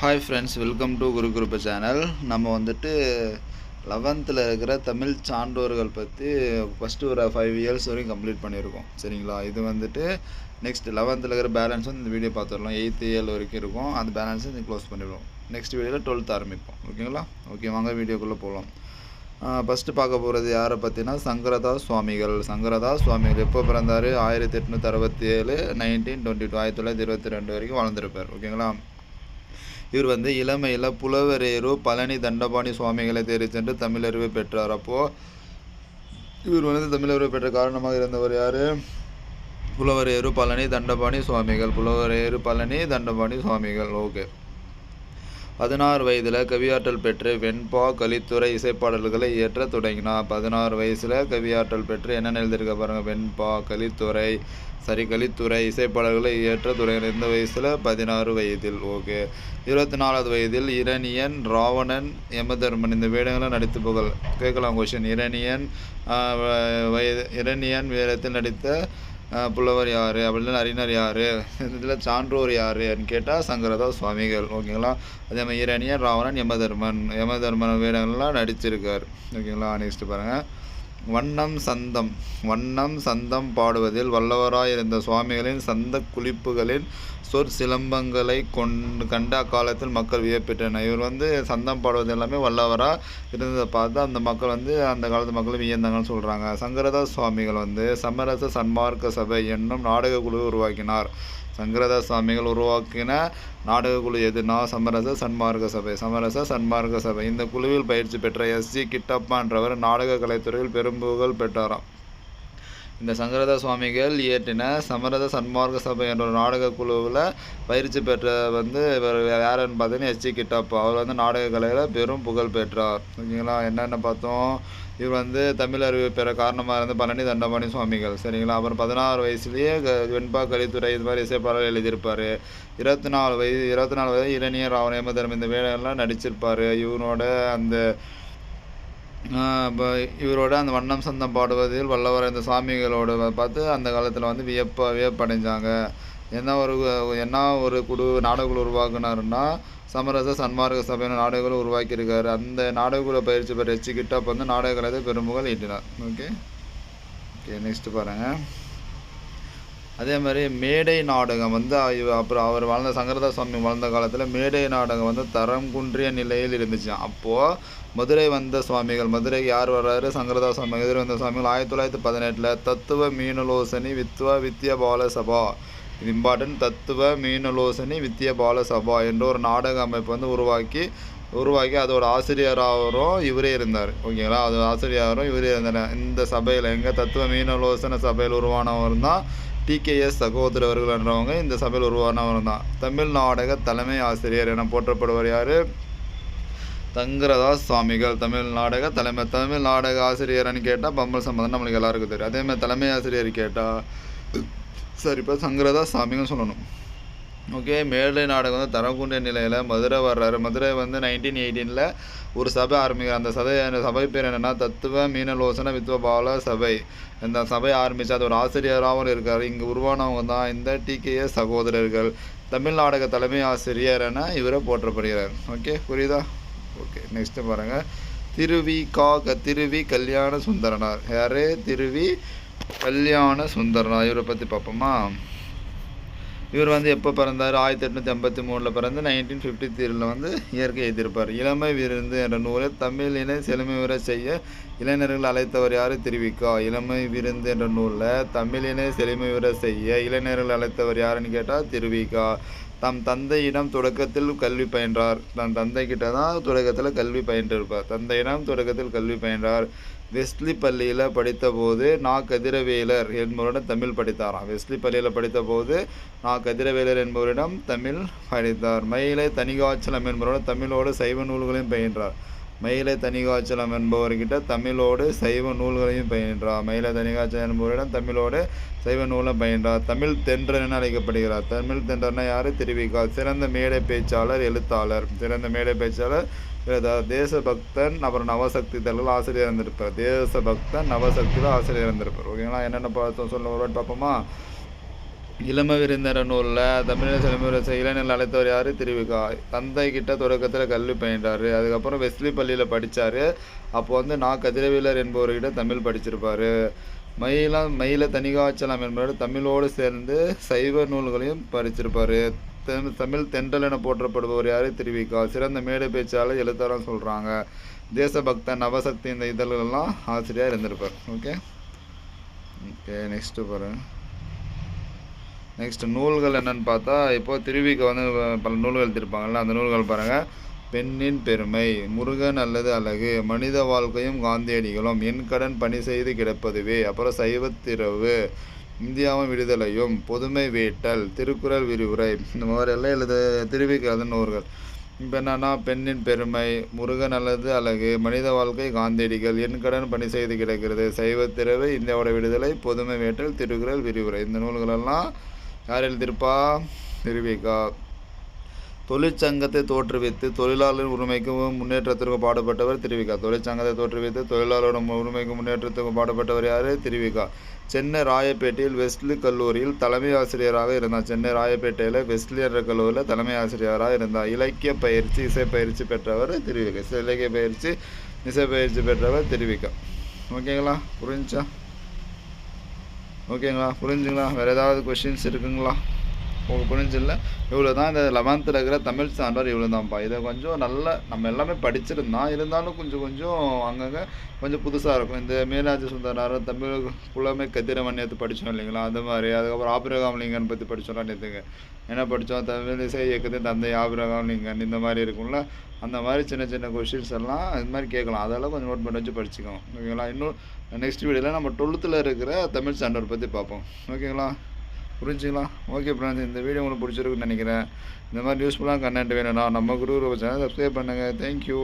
Hi friends, welcome to Guru குருப்ப channel. நம்ம வந்துட்டு 11th இருக்கிற தமிழ் சான்றோர்கள் பற்றி ஃபஸ்ட்டு ஒரு 5 இயர்ஸ் வரைக்கும் கம்ப்ளீட் பண்ணியிருக்கோம். சரிங்களா? இது வந்துட்டு நெக்ஸ்ட் 11th இருக்கிற பேலன்ஸ் வந்து இந்த வீடியோ பார்த்துடலாம். 8th இயர் வரைக்கும் இருக்கும். அந்த பேலன்ஸ் வந்து க்ளோஸ் பண்ணிடுவோம். நெக்ஸ்ட் வீடியோவில் 12th ஆரம்பிப்போம். ஓகேங்களா? ஓகே, வாங்க வீடியோக்குள்ளே போகலாம். ஃபஸ்ட்டு பார்க்க போகிறது யாரை பற்றினா சங்கரதாஸ் சுவாமிகள். சங்கரதாஸ் சுவாமிகள் எப்போ பிறந்தார்? 1867 1922 1922 வரைக்கும் வாழ்ந்திருப்பார். ஓகேங்களா? இவர் வந்து இளமையில் புலவரேரு பழனி தண்டபாணி சுவாமிகளை தேடி சென்று தமிழறிவை பெற்றார். அப்போது இவர் வந்து தமிழறிவை பெற்ற காரணமாக இருந்தவர் யார்? புலவரேரு பழனி தண்டபாணி சுவாமிகள். புலவரேரு பழனி தண்டபாணி சுவாமிகள். ஓகே. 16 வயதில் கவியாற்றல் பெற்று வெண்பா கலித்துறை இசைப்பாடல்களை இயற்ற தொடங்கினார். 16 வயசில் கவியாற்றல் பெற்று என்னென்ன எழுதியிருக்க பாருங்கள். வெண்பா கலித்துறை இசைப்பாடல்களை இயற்ற தொடங்கினார். இந்த வயசில் 16 வயதில். ஓகே. 24வது வயதில் இரணியன், ராவணன், யமதர்மன் இந்த வேடங்களை நடித்து புகழ். கேட்கலாம் கொஷின். இரணியன் வேடத்தில் நடித்த புலவர் யார் அப்படின்னு அறிஞர் யார், இதில் சான்றோர் யாருன்னு கேட்டால் சங்கரதாஸ் சுவாமிகள். ஓகேங்களா? அதே மாதிரி இரணியன், ராவணன், யமதர்மன் வேடங்கள்லாம் நடிச்சிருக்கார். ஓகேங்களா? நெக்ஸ்ட் பாருங்கள். வண்ணம் சந்தம் பாடுவதில் வல்லவராயிருந்த சுவாமிகளின் சந்த குளிப்புகளின் சிலம்பங்களை கண்ட அக்காலத்தில் மக்கள் வியப்பெற்றனர். இவர் வந்து சந்தம் பாடுவது எல்லாமே வல்லவராக இருந்ததை பார்த்து அந்த மக்கள் வந்து அந்த காலத்து மக்கள் வியந்தாங்கன்னு சொல்கிறாங்க. சங்கரதாஸ் சுவாமிகள் வந்து சமரச சன்மார்க்க சபை என்னும் நாடக குழு உருவாக்கினார். சங்கரதாஸ் சுவாமிகள் உருவாக்கின நாடக குழு எதுனா சமரச சன்மார்க்க சபை. இந்த குழுவில் பயிற்சி பெற்ற S.G. கிட்டப்பான்றவர் நாடக கலைத்துறையில் பெரும்புகழ் பெற்றாராம். இந்த சங்கரதாஸ் சுவாமிகள் இயற்றின சமரச சன்மார்க்க சபை என்ற ஒரு நாடக குழுவில் பயிற்சி பெற்ற வந்து இவர் யாருன்னு பார்த்தீங்கன்னா S.G. கிட்டப்பா. அவர் வந்து நாடக கலையில் பெரும் புகழ் பெற்றார். ஓகேங்களா? என்னென்ன பார்த்தோம்? இவர் வந்து தமிழ் அறிவு பெற காரணமாக இருந்த பழனி தண்டபாணி சுவாமிகள். சரிங்களா? அப்புறம் 16 வயசுலேயே வெண்பா கலித்துறை இது மாதிரி இசைப்பாடல் எழுதியிருப்பார். 24 வயது இரணியர், ராவண, யமதர்மன் இந்த வேலையெல்லாம் நடிச்சிருப்பார். இவரோட அந்த வண்ணம் சந்தம் பாடுவதில் வல்லவர் இந்த சுவாமிகளோட பார்த்து அந்த காலத்தில் வந்து வியப்படைஞ்சாங்க. என்ன ஒரு நாடகக்குழு உருவாக்குனாருன்னா சமரச சன்மார்க்க சபையான நாடகங்களை உருவாக்கியிருக்காரு. அந்த நாடகக்குழு பயிற்சி பெற்ற S.G. கிட்டப்பா வந்து நாடக கலையை பெரும்புகழ் ஈட்டினார். ஓகே. நெக்ஸ்ட்டு பாருங்கள். அதே மாதிரி மேடை நாடகம் வந்து அப்புறம் அவர் வாழ்ந்த சங்கரதாஸ் சுவாமி வாழ்ந்த காலத்தில் மேடை நாடகம் வந்து தரம் குன்றிய நிலையில் இருந்துச்சு. அப்போது மதுரை வந்த சுவாமிகள், மதுரைக்கு யார் வர்றாரு? சங்கரதாஸ் சுவாமி. மதுரை வந்த சுவாமிகள் 1918 தத்துவ மீனலோசனி வித்யா பால சபா, இது இம்பார்ட்டன்ட், தத்துவ மீனலோசனி வித்யா பால சபா என்ற ஒரு நாடக அமைப்பு வந்து உருவாக்கி அதோட ஆசிரியராகவும் இவரே இருந்தார். ஓகேங்களா? அது ஆசிரியராகவும் இவரே இருந்தார். இந்த சபையில் எங்கள் தத்துவ மீனலோசன சபையில் உருவானவர் தான் TKS சகோதரர்கள் என்றவங்க இந்த சபையில் உருவானவர் தான். தமிழ் நாடக தலைமை ஆசிரியர் என போற்றப்படுவர் யார்? சங்கரதாஸ் சுவாமிகள். தமிழ் நாடக ஆசிரியர்னு கேட்டால் பம்பல் சம்பந்தம் நம்மளுக்கு எல்லாருக்கும் தெரியும். அதேமாதிரி தலைமை ஆசிரியர் கேட்டால் சரி இப்போ சங்கரதாஸ் சுவாமிகள் சொல்லணும். ஓகே. மேடை நாடகம் வந்து தரங்குன்ற நிலையில் மதுரை வர்றாரு. மதுரை வந்து 1918 ஒரு சபை ஆரம்பிக்கிறார். அந்த சபை பேர் என்னென்னா தத்துவ மீனலோசன வித்வபால சபை. இந்த சபை ஆரம்பித்து அது ஒரு ஆசிரியராகவும் இருக்கார். இங்கே உருவானவங்க தான் இந்த TKS சகோதரர்கள். தமிழ் நாடக தலைமை ஆசிரியர் என இவரை போற்றப்படுகிறார். ஓகே, புரியுதா? ஓகே. நெக்ஸ்ட்டு பாருங்கள். திருவி கல்யாண சுந்தரனார். யார்? திருவி கல்யாண சுந்தரனார். இவரை பற்றி பார்ப்போமா? இவர் வந்து எப்போ பிறந்தார்? 1883 பிறந்து 1953 வந்து இயற்கை எழுதியிருப்பார். இளமை விருந்து என்ற நூலில் தமிழினை செழுமையுற செய்ய இளைஞர்கள் அழைத்தவர் யார்? திருவிக்கா. இளமை விருந்து என்ற நூலில் தமிழினை செழுமையுற செய்ய இளைஞர்கள் அழைத்தவர் யாருன்னு கேட்டால் திருவிக்கா. தம் தந்தையிடம் தொடக்கத்தில் கல்வி பயின்றார். தன் தந்தை கிட்ட தான் தொடக்கத்தில் கல்வி பயின்றிருப்பார். தந்தையிடம் தொடக்கத்தில் கல்வி பயின்றார். வெஸ்லி பள்ளியில் படித்தபோது கதிரவேலர் என்பவரிடம் தமிழ் படித்தாராம். வெஸ்லி பள்ளியில் படித்தபோது கதிரவேலர் என்பவரிடம் தமிழ் படித்தார். மயிலை தனிகாச்சலம் என்பவரிடம் தமிழோடு சைவ நூல்களையும் பயின்றார். மயிலை தனிகாச்சலம் என்பவர்கிட்ட தமிழோடு சைவ நூல்களையும் பயின்றார். மயிலை தனிகாச்சலம் என்பவரிடம் தமிழோடு சைவ நூலும் பயின்றார். தமிழ் தென்றர் என அழைக்கப்படுகிறார். தமிழ் தென்றர்னா யார்? திருவிக்கா. சிறந்த மேடை பேச்சாளர், எழுத்தாளர். தேசபக்தன், அப்புறம் நவசக்தி இதெல்லாம் ஆசிரியர் இருந்திருப்பார். தேசபக்தன், நவசக்தியில் ஆசிரியர் இருந்திருப்பார். ஓகேங்களா? என்னென்ன பார்த்தோம் சொல்ல ஒரு பார்ப்போமா? இளம விருந்தினர் நூலில் தமிழக தலைமுறை இளைஞர்கள் அழைத்தவர் யார்? திருவிகா. தந்தை கிட்ட தொடக்கத்தில் கல்வி பயின்றார். அதுக்கப்புறம் வெஸ்லி பள்ளியில் படித்தார். அப்போ வந்து கதிரவேலர் என்பவர்கிட்ட தமிழ் படிச்சிருப்பார். மயில தனிகாச்சலம் என்பவர் தமிழோடு சேர்ந்து சைவ நூல்களையும் படிச்சிருப்பார். தமிழ் தென்றல் என போற்றப்படுபவர் யார்? திருவிகா. சிறந்த மேடை பேச்சாளர், எழுத்தாளர் சொல்கிறாங்க. தேசபக்தன், நவசக்தி இந்த இதழ்கள்லாம் ஆசிரியர் இருந்திருப்பார். ஓகே ஓகே நெக்ஸ்ட்டு பாருங்கள். நெக்ஸ்ட் நூல்கள் என்னென்னு பார்த்தா, இப்போது திருவிக்கு வந்து பல நூல்கள் எழுதியிருப்பாங்கள்ல, அந்த நூல்கள் பாருங்கள். பெண்ணின் பெருமை, முருகன் அல்லது அழகு, மனித வாழ்க்கையும் காந்தியடிகளும், என் கடன் பணி செய்து கிடப்பதுவே, அப்புறம் சைவத்திரவு, இந்தியாவின் விடுதலையும், பொதுமை வேட்டல், திருக்குறள் விரிவுரை, இந்த மாதிரியெல்லாம் திருவிக்கு அது நூல்கள். இப்போ என்னென்னா, பெண்ணின் பெருமை, முருகன் அல்லது அழகு, மனித வாழ்க்கை காந்தியடிகள், என் கடன் பணி செய்து கிடக்கிறது, சைவத்திரவு, இந்தியாவோட விடுதலை, பொதுமை வேட்டல், திருக்குறள் விரிவுரை, இந்த நூல்களெல்லாம் யார் எழுதியிருப்பா? திருவிகா. தொழிற்சங்கத்தை தோற்றுவித்து தொழிலாளர் உரிமைக்கும் முன்னேற்றத்திற்கும் பாடுபட்டவர் திருவிகா. தொழிற்சங்கத்தை தோற்றுவித்து தொழிலாளர் உரிமைக்கும் முன்னேற்றத்துக்கும் பாடுபட்டவர் யார்? திருவிகா. சென்னை ராயப்பேட்டையில் வெஸ்லி கல்லூரியில் தலைமை ஆசிரியராக இருந்தார். சென்னை ராயப்பேட்டையில் வெஸ்லி என்ற கல்லூரியில் தலைமை ஆசிரியராக இருந்தார். இலக்கிய பயிற்சி, இசை பயிற்சி பெற்றவர் திருவிகா. இலக்கிய பயிற்சி, இசை பயிற்சி பெற்றவர் திருவிகா. ஓகேங்களா? புரிஞ்சா? ஓகேங்களா? புரிஞ்சுங்களா? வேறு ஏதாவது கொஷின்ஸ் இருக்குங்களா? உங்களுக்கு புரிஞ்சில்ல? இவ்வளோ தான் இந்த 11th இருக்கிற தமிழ் சான்றோர் இவ்வளோ தான்ப்பா. இதை கொஞ்சம் நல்ல நம்ம எல்லாமே படிச்சிருந்தான், இருந்தாலும் கொஞ்சம் அங்கங்கே கொஞ்சம் புதுசாக இருக்கும். இந்த மீனாட்சி சுந்தரனார், தமிழ் புலமை கதிரவன் நேற்று படித்தோம் இல்லைங்களா, அந்த மாதிரி. அதுக்கப்புறம் ஆபிரகாம் லிங்கன் பற்றி படித்தோம்னா நேற்றுங்க என்ன படித்தோம்? தமிழ் இசை இயக்கத்தின் தந்தை ஆபிரகாம் லிங்கன், இந்த மாதிரி இருக்கும்ல, அந்த மாதிரி சின்ன சின்ன கொஷின்ஸ் எல்லாம் இது மாதிரி கேட்கலாம். அதெல்லாம் கொஞ்சம் நோட் பண்ணி வச்சு படிச்சுக்கோங்க. ஓகேங்களா? இன்னும் நெக்ஸ்ட் வீடியோவில் நம்ம 12th இருக்கிற தமிழ் சான்றோர் பற்றி பார்ப்போம். ஓகேங்களா? புரிஞ்சுங்களா? ஓகே ஃப்ரெண்ட்ஸ், இந்த வீடியோ உங்களுக்கு பிடிச்சிருக்குன்னு நினைக்கிறேன். இந்த மாதிரி யூஸ்ஃபுல்லாக கண்டென்ட் வேணும்னா நம்ம குரு சேனல் சப்ஸ்கிரைப் பண்ணுங்கள். தேங்க்யூ.